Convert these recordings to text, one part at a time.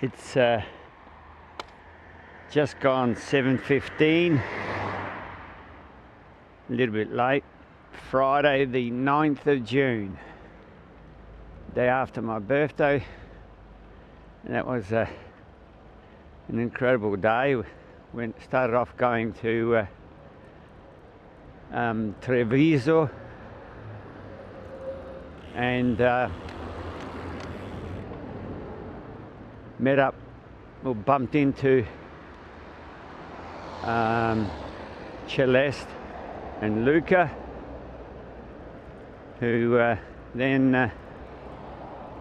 It's just gone 7:15, a little bit late. Friday the 9th of June, day after my birthday, and that was an incredible day. We started off going to Treviso, and met up or bumped into Celeste and Luca, who then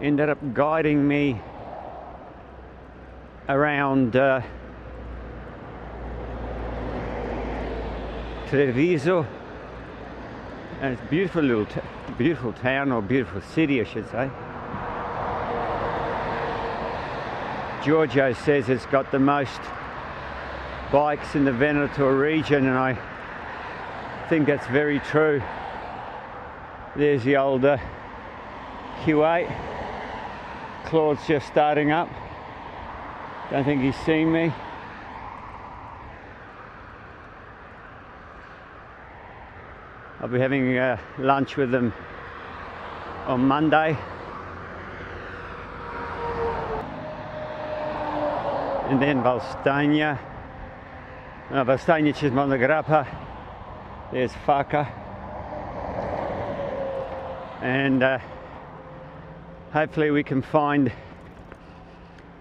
ended up guiding me around Treviso, and it's a beautiful town, or beautiful city I should say. Giorgio says it's got the most bikes in the Veneto region, and I think that's very true. There's the old Q8. Claude's just starting up. Don't think he's seen me. I'll be having lunch with them on Monday. And then Valstagna, Cima Grappa. There's Faca, and hopefully we can find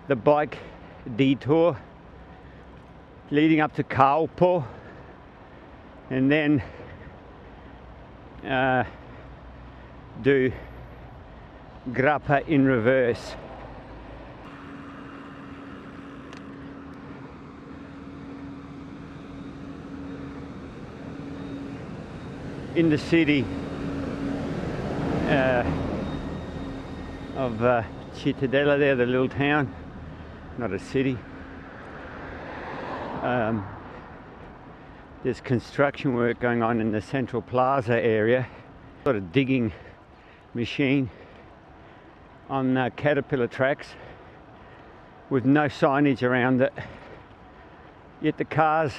the bike detour leading up to Caupo, and then do Grappa in reverse. In the city of Citadella there, the little town, not a city. There's construction work going on in the Central Plaza area. Got a digging machine on Caterpillar tracks with no signage around it, yet the cars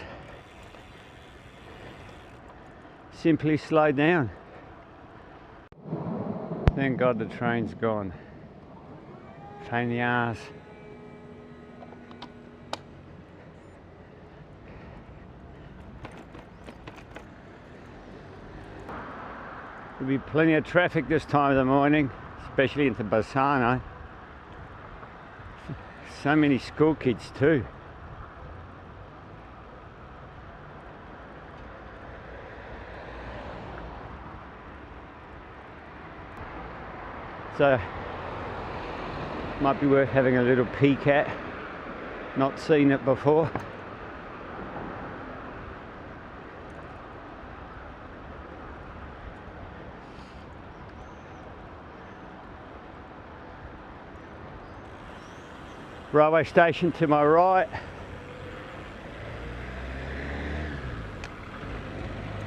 simply slow down. Thank God the train's gone. Pain in the ass. There'll be plenty of traffic this time of the morning, especially into Bassano. So many school kids too. So might be worth having a little peek at. Not seen it before. Railway station to my right.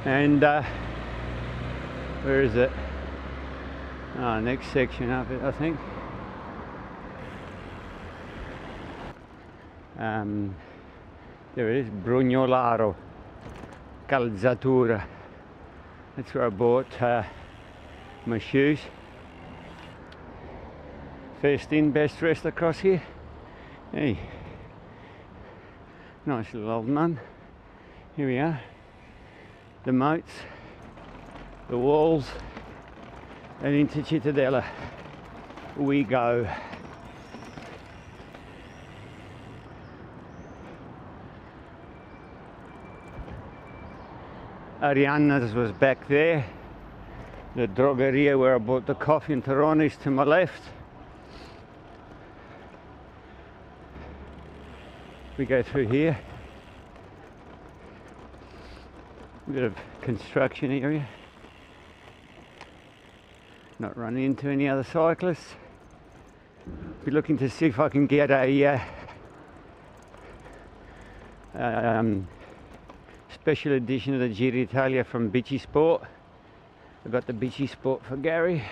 And where is it? Oh, next section up it, I think. There it is, Brugnolaro, Calzatura. That's where I bought my shoes. First in, best dressed across here. Hey, nice little old nun. Here we are. The moats, the walls, and into Citadella we go. Arianna's was back there. The drogeria where I bought the coffee and Toroni's to my left. We go through here. A bit of construction area. Not running into any other cyclists. Be looking to see if I can get a special edition of the Giro d'Italia from Bici Sport. I got the Bici Sport for Gary.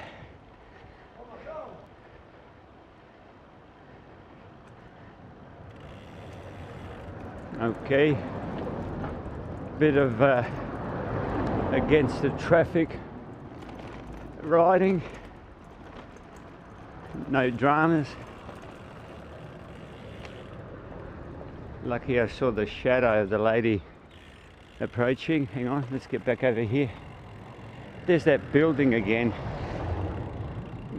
Okay, bit of against the traffic riding, no dramas. Lucky I saw the shadow of the lady approaching. Hang on, let's get back over here. There's that building again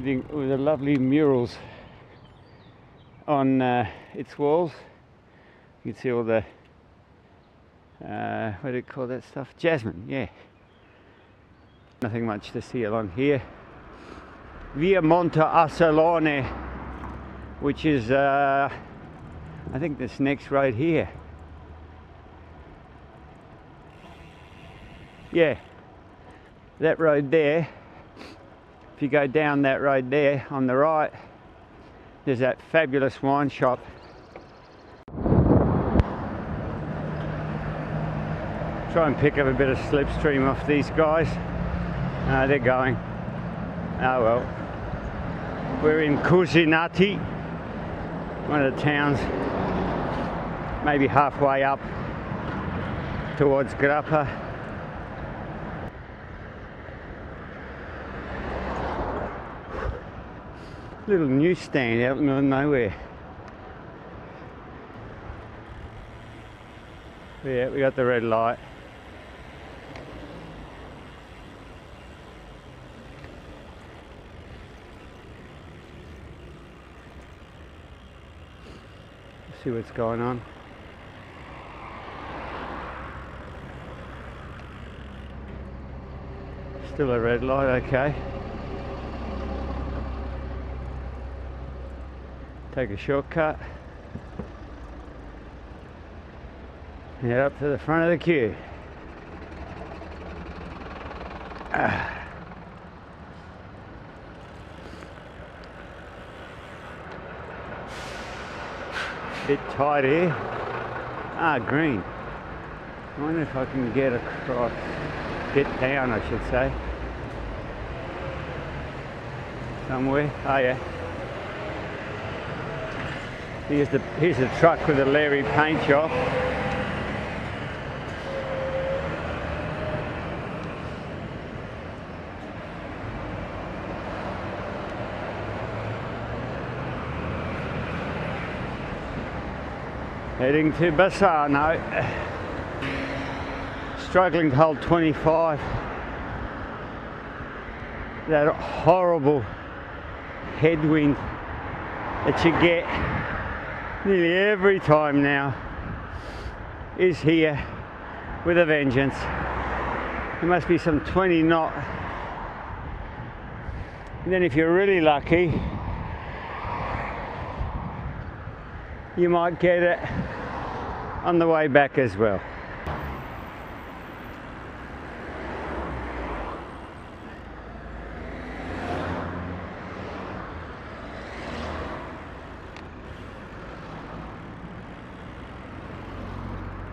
with the lovely murals on its walls. You can see all the what do you call that stuff? Jasmine, yeah. Nothing much to see along here. Via Monte Assalone, which is I think this next road here. Yeah, that road there. If you go down that road there on the right, there's that fabulous wine shop. Try and pick up a bit of slipstream off these guys. They're going. Oh well. We're in Cusinati, one of the towns, maybe halfway up towards Grappa. Little newsstand out in the middle of nowhere. Yeah, we got the red light. Let's see what's going on. Still a red light, okay. Take a shortcut. Head up to the front of the queue. Bit tight here. Green. I wonder if I can get across. Get down, I should say. Somewhere. Oh yeah. Here's the truck with the Larry paint job. Heading to Bassano. Struggling to hold 25. That horrible headwind that you get nearly every time now is here with a vengeance. There must be some 20 knot. And then if you're really lucky, you might get it on the way back as well.